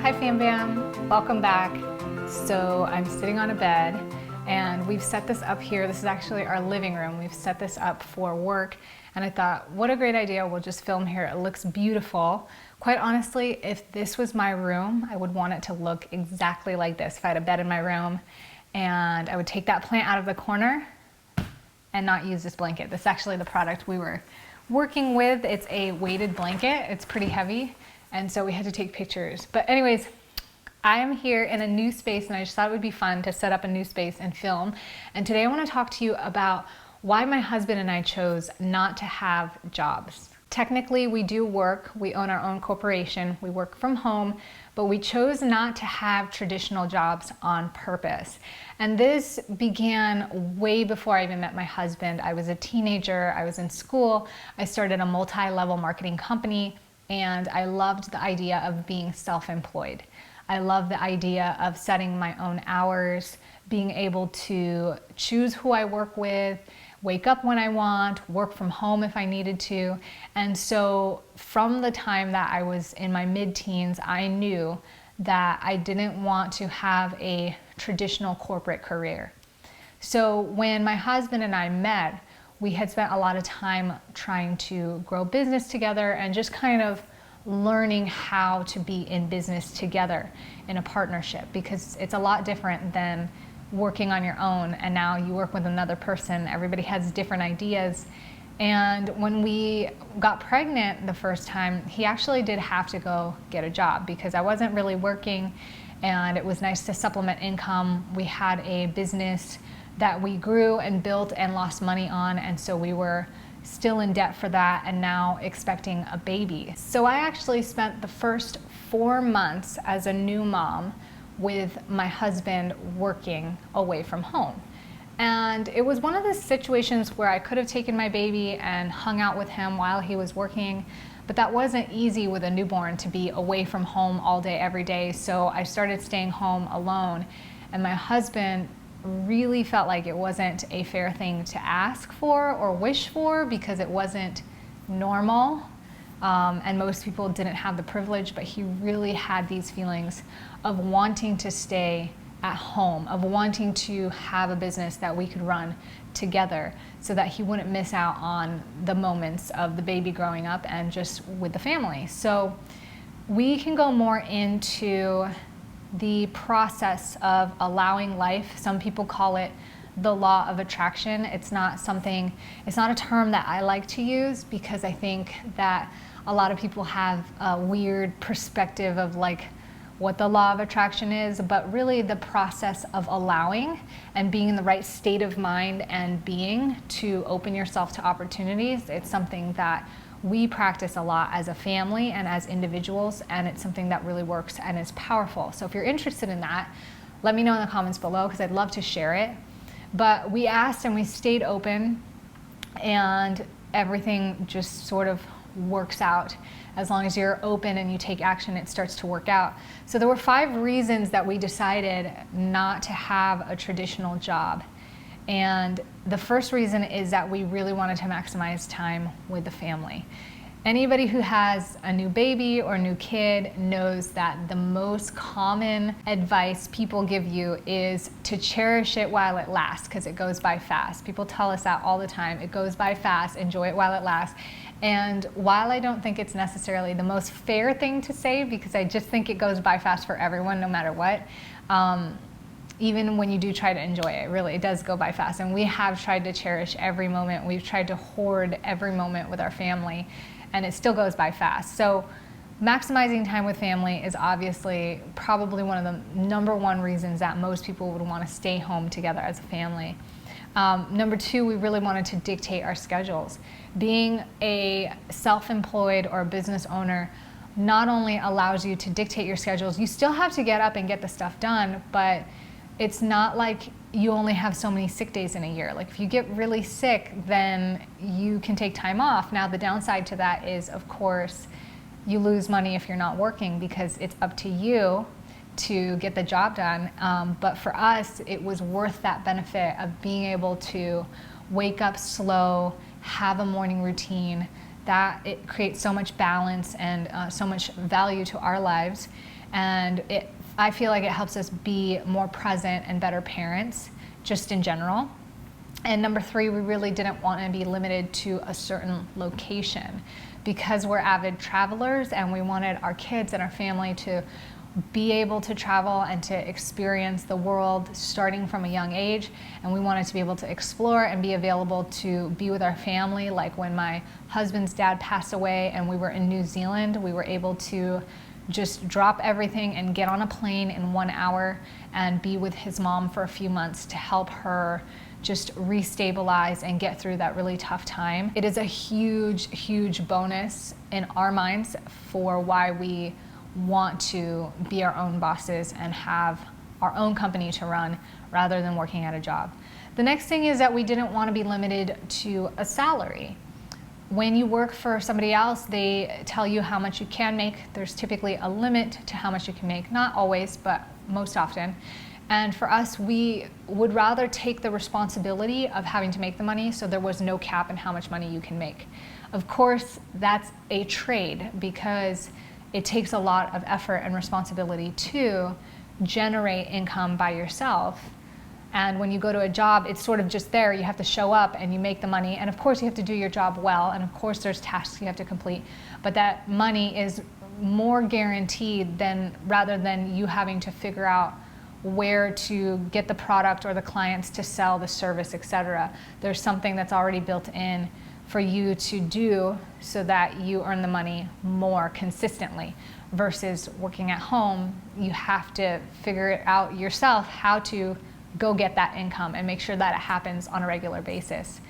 Hi Fam Bam, welcome back. So I'm sitting on a bed and we've set this up here. This is actually our living room. We've set this up for work and I thought, what a great idea, we'll just film here. It looks beautiful. Quite honestly, if this was my room, I would want it to look exactly like this. If I had a bed in my room and I would take that plant out of the corner and not use this blanket. This is actually the product we were working with. It's a weighted blanket. It's pretty heavy. And so we had to take pictures. But anyways, I am here in a new space and I just thought it would be fun to set up a new space and film. And today I want to talk to you about why my husband and I chose not to have jobs. Technically, we do work. We own our own corporation. We work from home, but we chose not to have traditional jobs on purpose. And this began way before I even met my husband. I was a teenager. I was in school. I started a multi-level marketing company. And I loved the idea of being self-employed. I love the idea of setting my own hours, being able to choose who I work with, wake up when I want, work from home if I needed to. And so from the time that I was in my mid-teens, I knew that I didn't want to have a traditional corporate career. So when my husband and I met, we had spent a lot of time trying to grow business together and just kind of learning how to be in business together in a partnership, because it's a lot different than working on your own and now you work with another person. Everybody has different ideas. And when we got pregnant the first time, he actually did have to go get a job because I wasn't really working and it was nice to supplement income. We had a business that we grew and built and lost money on, and so we were still in debt for that and now expecting a baby. So I actually spent the first 4 months as a new mom with my husband working away from home. And it was one of those situations where I could have taken my baby and hung out with him while he was working, but that wasn't easy with a newborn to be away from home all day, every day. So I started staying home alone, and my husband really felt like it wasn't a fair thing to ask for or wish for because it wasn't normal. And most people didn't have the privilege, but he really had these feelings of wanting to stay at home, of wanting to have a business that we could run together so that he wouldn't miss out on the moments of the baby growing up and just with the family. So we can go more into the process of allowing life. Some people call it the law of attraction. It's not a term that I like to use because I think that a lot of people have a weird perspective of like what the law of attraction is, but really the process of allowing and being in the right state of mind and being to open yourself to opportunities. It's something that we practice a lot as a family and as individuals, and it's something that really works and is powerful. So if you're interested in that, let me know in the comments below because I'd love to share it. But we asked and we stayed open, and everything just sort of works out. As long as you're open and you take action, it starts to work out. So there were 5 reasons that we decided not to have a traditional job. And the first reason is that we really wanted to maximize time with the family. Anybody who has a new baby or new kid knows that the most common advice people give you is to cherish it while it lasts because it goes by fast. People tell us that all the time. It goes by fast, enjoy it while it lasts. And while I don't think it's necessarily the most fair thing to say, because I just think it goes by fast for everyone no matter what, even when you do try to enjoy it, really, it does go by fast. And we have tried to cherish every moment. We've tried to hoard every moment with our family, and it still goes by fast. So maximizing time with family is obviously probably one of the number 1 reasons that most people would want to stay home together as a family. Number 2, we really wanted to dictate our schedules. Being a self-employed or a business owner not only allows you to dictate your schedules, you still have to get up and get the stuff done, but it's not like you only have so many sick days in a year. Like if you get really sick, then you can take time off. Now the downside to that is, of course, you lose money if you're not working because it's up to you to get the job done. But for us, it was worth that benefit of being able to wake up slow, have a morning routine that it creates so much balance and so much value to our lives. And I feel like it helps us be more present and better parents just in general. And number 3, we really didn't want to be limited to a certain location because we're avid travelers, and we wanted our kids and our family to be able to travel and to experience the world starting from a young age. And we wanted to be able to explore and be available to be with our family. Like when my husband's dad passed away and we were in New Zealand, we were able to just drop everything and get on a plane in 1 hour and be with his mom for a few months to help her just restabilize and get through that really tough time. It is a huge, huge bonus in our minds for why we want to be our own bosses and have our own company to run rather than working at a job. The next thing is that we didn't want to be limited to a salary. When you work for somebody else, they tell you how much you can make. There's typically a limit to how much you can make. Not always, but most often. And for us, we would rather take the responsibility of having to make the money, so there was no cap in how much money you can make. Of course, that's a trade because it takes a lot of effort and responsibility to generate income by yourself. And when you go to a job, it's sort of just there. You have to show up and you make the money. And of course, you have to do your job well. And of course, there's tasks you have to complete. But that money is more guaranteed rather than you having to figure out where to get the product or the clients to sell the service, etc. There's something that's already built in for you to do so that you earn the money more consistently. Versus working at home, you have to figure it out yourself how to go get that income and make sure that it happens on a regular basis.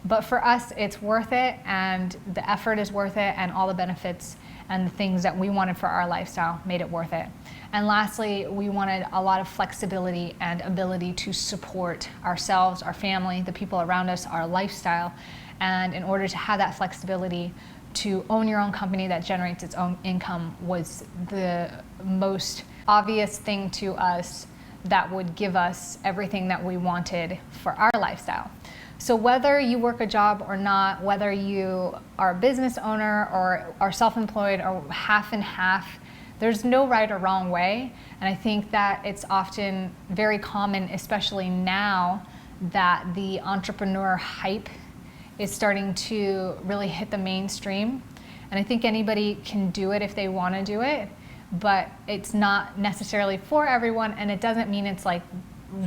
But for us, it's worth it, and the effort is worth it, and all the benefits and the things that we wanted for our lifestyle made it worth it. And lastly, we wanted a lot of flexibility and ability to support ourselves, our family, the people around us, our lifestyle. And in order to have that flexibility, to own your own company that generates its own income was the most obvious thing to us that would give us everything that we wanted for our lifestyle. So whether you work a job or not, whether you are a business owner or are self-employed or half and half, there's no right or wrong way. And I think that it's often very common, especially now that the entrepreneur hype is starting to really hit the mainstream. And I think anybody can do it if they want to do it, but it's not necessarily for everyone, and it doesn't mean it's like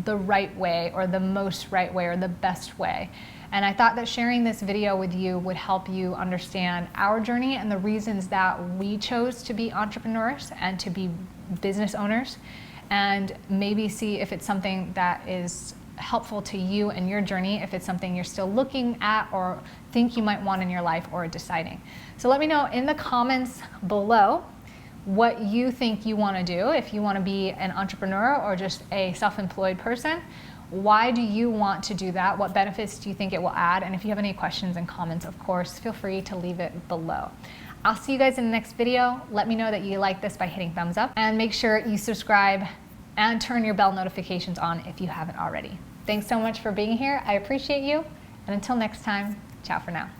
the right way or the most right way or the best way. And I thought that sharing this video with you would help you understand our journey and the reasons that we chose to be entrepreneurs and to be business owners, and maybe see if it's something that is helpful to you and your journey, if it's something you're still looking at or think you might want in your life or deciding. So let me know in the comments below what you think you want to do, if you want to be an entrepreneur or just a self-employed person. Why do you want to do that? What benefits do you think it will add? And if you have any questions and comments, of course, feel free to leave it below. I'll see you guys in the next video. Let me know that you like this by hitting thumbs up, and make sure you subscribe and turn your bell notifications on if you haven't already. Thanks so much for being here. I appreciate you. And until next time, ciao for now.